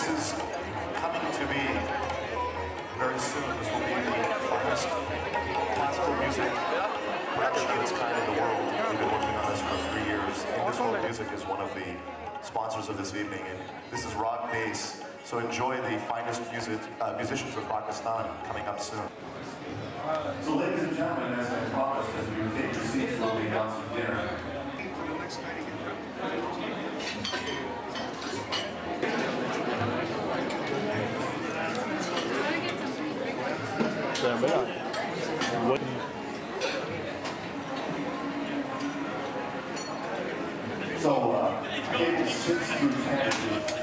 This is coming to be very soon. This will be the finest classical music production of its kind in the world. We've been working on this for 3 years. Indus World Music is one of the sponsors of this evening, and this is rock bass. So enjoy the finest musicians of Pakistan coming up soon. So ladies and gentlemen, as I promised, as we take your seats, we'll be announcing dinner. So, games 6 through 10.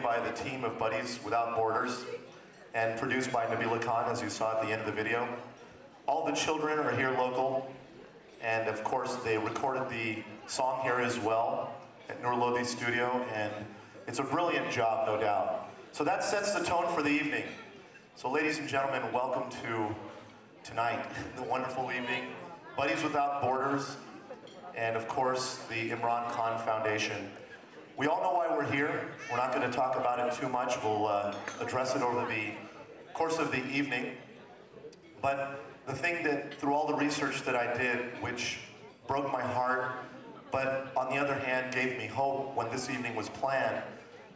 By the team of Buddies Without Borders and produced by Imran Khan, as you saw at the end of the video. All the children are here local, and of course they recorded the song here as well at Nur Lodi's studio, and it's a brilliant job, no doubt. So that sets the tone for the evening. So ladies and gentlemen, welcome to tonight, the wonderful evening, Buddies Without Borders, and of course the Imran Khan Foundation. We all know why we're here. We're not going to talk about it too much. We'll address it over the course of the evening. But the thing that, through all the research that I did, which broke my heart, but on the other hand gave me hope when this evening was planned,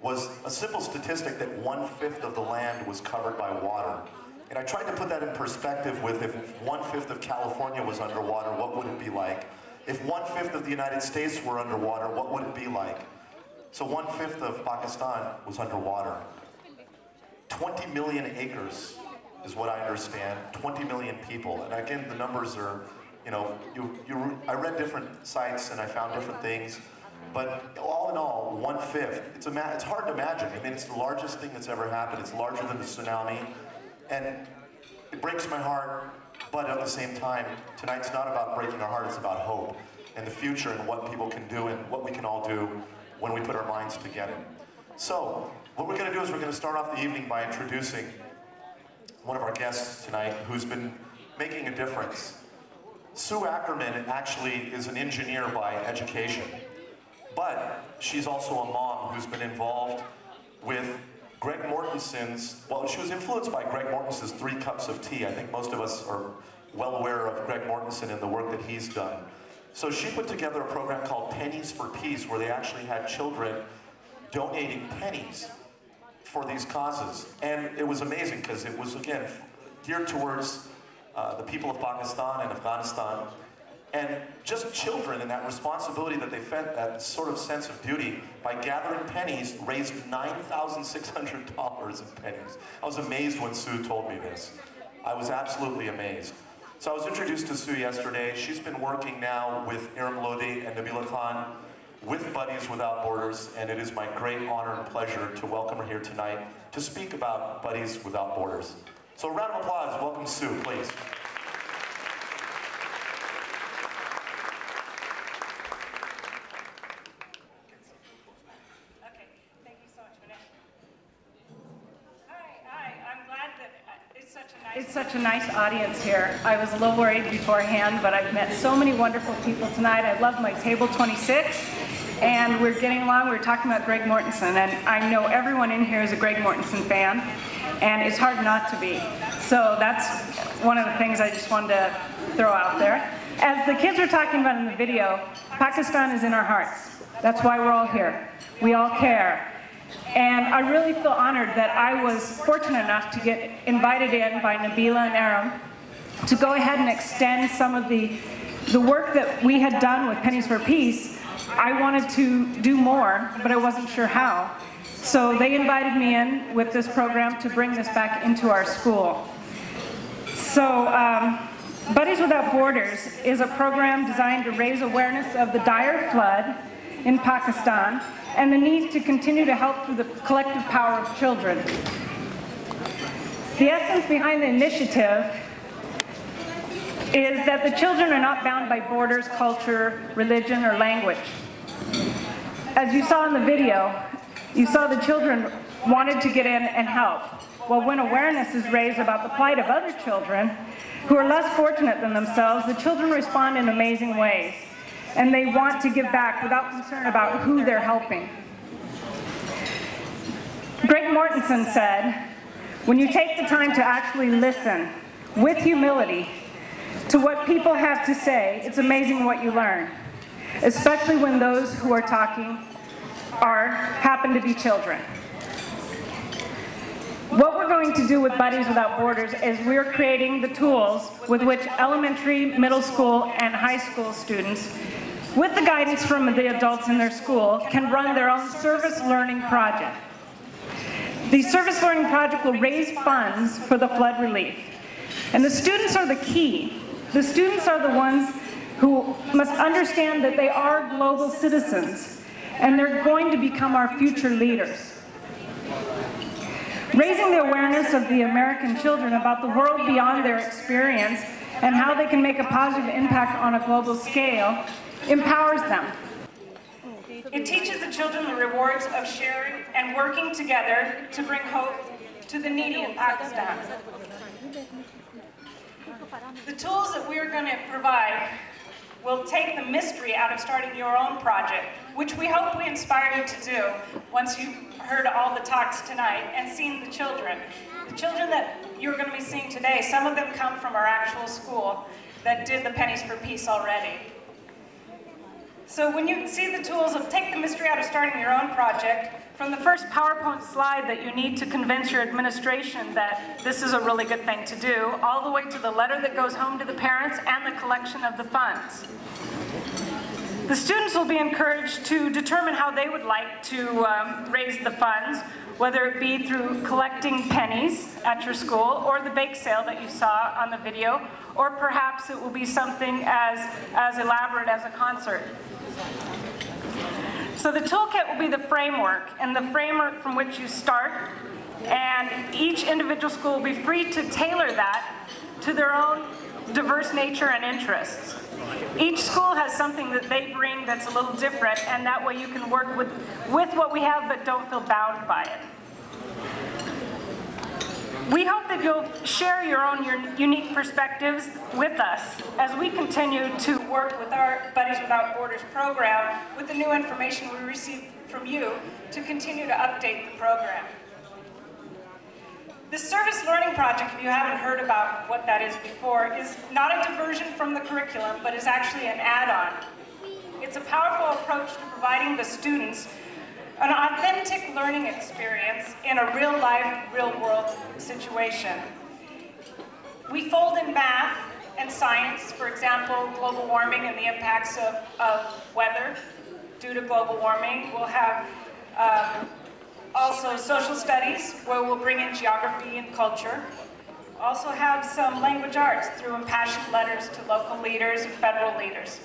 was a simple statistic that 1/5 of the land was covered by water. And I tried to put that in perspective with, if 1/5 of California was underwater, what would it be like? If 1/5 of the United States were underwater, what would it be like? So 1/5 of Pakistan was underwater. 20 million acres is what I understand, 20 million people. And again, the numbers are, you know, I read different sites and I found different things, but all in all, 1/5, it's hard to imagine. I mean, it's the largest thing that's ever happened. It's larger than the tsunami, and it breaks my heart, but at the same time, tonight's not about breaking our heart, it's about hope and the future and what people can do and what we can all do when we put our minds together. So, what we're going to do is we're going to start off the evening by introducing one of our guests tonight who's been making a difference. Sue Ackerman actually is an engineer by education, but she's also a mom who's been involved with Greg Mortenson's, well, she was influenced by Greg Mortenson's 3 Cups of Tea. I think most of us are well aware of Greg Mortenson and the work that he's done. So she put together a program called Pennies for Peace, where they actually had children donating pennies for these causes. And it was amazing because it was, again, geared towards the people of Pakistan and Afghanistan. And just children and that responsibility that they felt, that sort of sense of duty, by gathering pennies, raised $9,600 in pennies. I was amazed when Sue told me this. I was absolutely amazed. So I was introduced to Sue yesterday. She's been working now with Nur Lodi and Imran Khan with Buddies Without Borders, and it is my great honor and pleasure to welcome her here tonight to speak about Buddies Without Borders. So a round of applause, welcome Sue, please. It's such a nice audience here. I was a little worried beforehand, but I've met so many wonderful people tonight. I love my table 26, and we're getting along. We're talking about Greg Mortenson, and I know everyone in here is a Greg Mortenson fan, and it's hard not to be. So that's one of the things I just wanted to throw out there. As the kids were talking about in the video, Pakistan is in our hearts. That's why we're all here. We all care. And I really feel honored that I was fortunate enough to get invited in by Nabila and Aram to go ahead and extend some of the work that we had done with Pennies for Peace. I wanted to do more, but I wasn't sure how. So they invited me in with this program to bring this back into our school. So Buddies Without Borders is a program designed to raise awareness of the dire flood in Pakistan and the need to continue to help through the collective power of children. The essence behind the initiative is that the children are not bound by borders, culture, religion, or language. As you saw in the video, You saw the children wanted to get in and help. Well, when awareness is raised about the plight of other children who are less fortunate than themselves, the children respond in amazing ways, and they want to give back without concern about who they're helping. Greg Mortensen said, when you take the time to actually listen with humility to what people have to say, it's amazing what you learn, especially when those who are talking happen to be children. What we're going to do with Buddies Without Borders is we're creating the tools with which elementary, middle school, and high school students, with the guidance from the adults in their school, can run their own service learning project. The service learning project will raise funds for the flood relief. And the students are the key. The students are the ones who must understand that they are global citizens, and they're going to become our future leaders. Raising the awareness of the American children about the world beyond their experience and how they can make a positive impact on a global scale empowers them. It teaches the children the rewards of sharing and working together to bring hope to the needy in Pakistan. The tools that we're going to provide will take the mystery out of starting your own project, which we hope we inspire you to do once you've heard all the talks tonight and seen the children. The children that you're going to be seeing today, some of them come from our actual school that did the Pennies for Peace already. So when you see the tools of take the mystery out of starting your own project, from the first PowerPoint slide that you need to convince your administration that this is a really good thing to do, all the way to the letter that goes home to the parents and the collection of the funds. The students will be encouraged to determine how they would like to raise the funds, whether it be through collecting pennies at your school or the bake sale that you saw on the video, or perhaps it will be something as elaborate as a concert. So the toolkit will be the framework, and the framework from which you start, and each individual school will be free to tailor that to their own diverse nature and interests. Each school has something that they bring that's a little different, and that way you can work with what we have but don't feel bound by it. We hope that you'll share your own unique perspectives with us as we continue to work with our Buddies Without Borders program with the new information we receive from you to continue to update the program. The service learning project, if you haven't heard about what that is before, is not a diversion from the curriculum, but is actually an add-on. It's a powerful approach to providing the students an authentic learning experience in a real-life, real-world situation. We fold in math and science, for example, global warming and the impacts of weather due to global warming. We'll have also social studies, where we'll bring in geography and culture. Also have some language arts through impassioned letters to local leaders and federal leaders.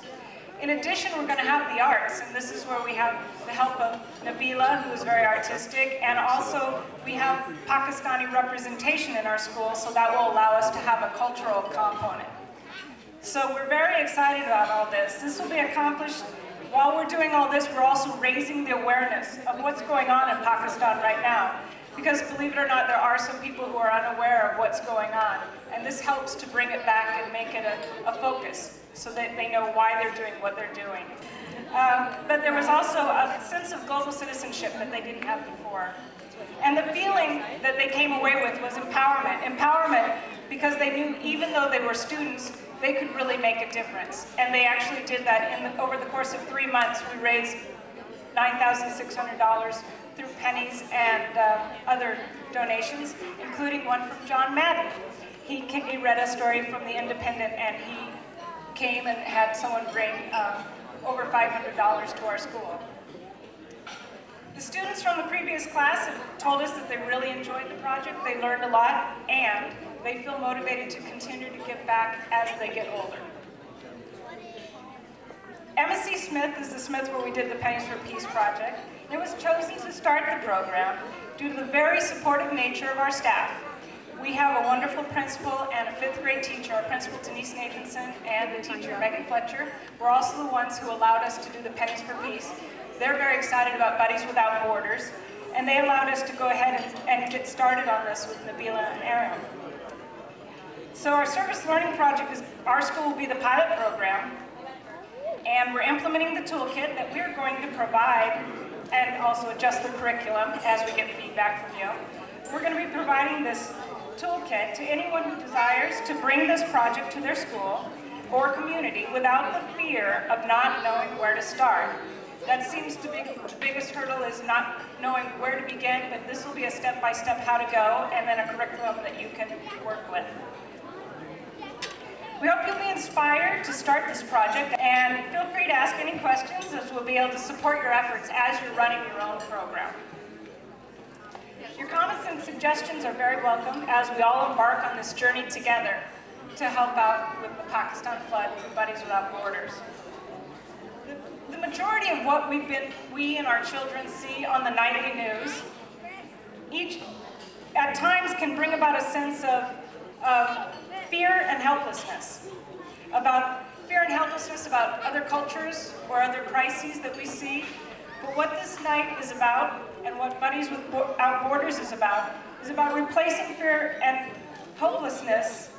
In addition, we're going to have the arts, and this is where we have the help of Nabila, who is very artistic, and also we have Pakistani representation in our school, so that will allow us to have a cultural component. So we're very excited about all this. This will be accomplished while we're doing all this. We're also raising the awareness of what's going on in Pakistan right now, because believe it or not, there are some people who are unaware of what's going on, and this helps to bring it back and make it a focus, so that they know why they're doing what they're doing. But there was also a sense of global citizenship that they didn't have before. And the feeling that they came away with was empowerment. Empowerment because they knew even though they were students, they could really make a difference. And they actually did that over the course of 3 months. We raised $9,600 through pennies and other donations, including one from John Madden. He read a story from The Independent, and he came and had someone bring over $500 to our school. The students from the previous class have told us that they really enjoyed the project, they learned a lot, and they feel motivated to continue to give back as they get older. MSC Smith is the Smith where we did the Pennies for Peace project. It was chosen to start the program due to the very supportive nature of our staff. We have a wonderful principal and a 5th grade teacher, our principal Denise Nathanson and the teacher Megan Fletcher. We're also the ones who allowed us to do the Pennies for Peace. They're very excited about Buddies Without Borders. and they allowed us to go ahead and get started on this with Nabila and Aaron. So our service learning project is, our school will be the pilot program, and we're implementing the toolkit that we're going to provide and also adjust the curriculum as we get feedback from you. We're going to be providing this toolkit to anyone who desires to bring this project to their school or community without the fear of not knowing where to start. That seems to be the biggest hurdle, is not knowing where to begin, but this will be a step-by-step how to go, and then a curriculum that you can work with. We hope you'll be inspired to start this project, and feel free to ask any questions, as we'll be able to support your efforts as you're running your own program. Your comments and suggestions are very welcome as we all embark on this journey together to help out with the Pakistan flood for Buddies Without Borders. The majority of what we and our children see on the nightly news, at times can bring about a sense of fear and helplessness. Fear and helplessness about other cultures or other crises that we see. But what this night is about, and what Buddies Without Borders is about replacing fear and hopelessness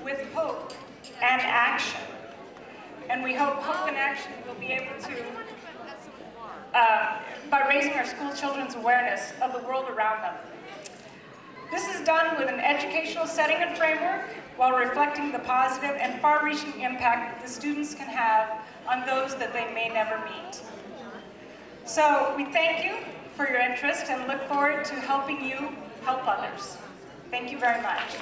with hope and action. And we hope hope and action will be able to, by raising our school children's awareness of the world around them. This is done with an educational setting and framework while reflecting the positive and far-reaching impact that the students can have on those that they may never meet. So we thank you for your interest and look forward to helping you help others. Thank you very much.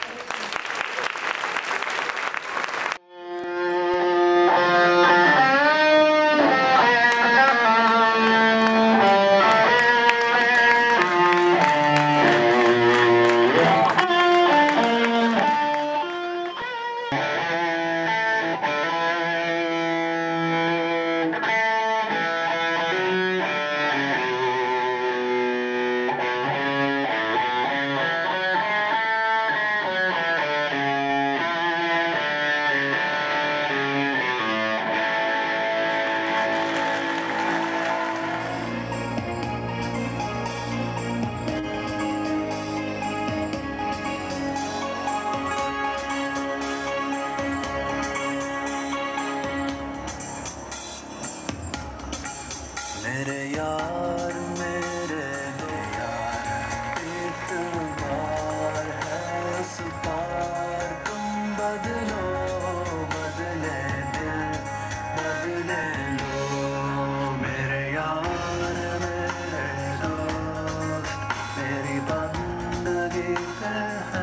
मेरी बंदगी है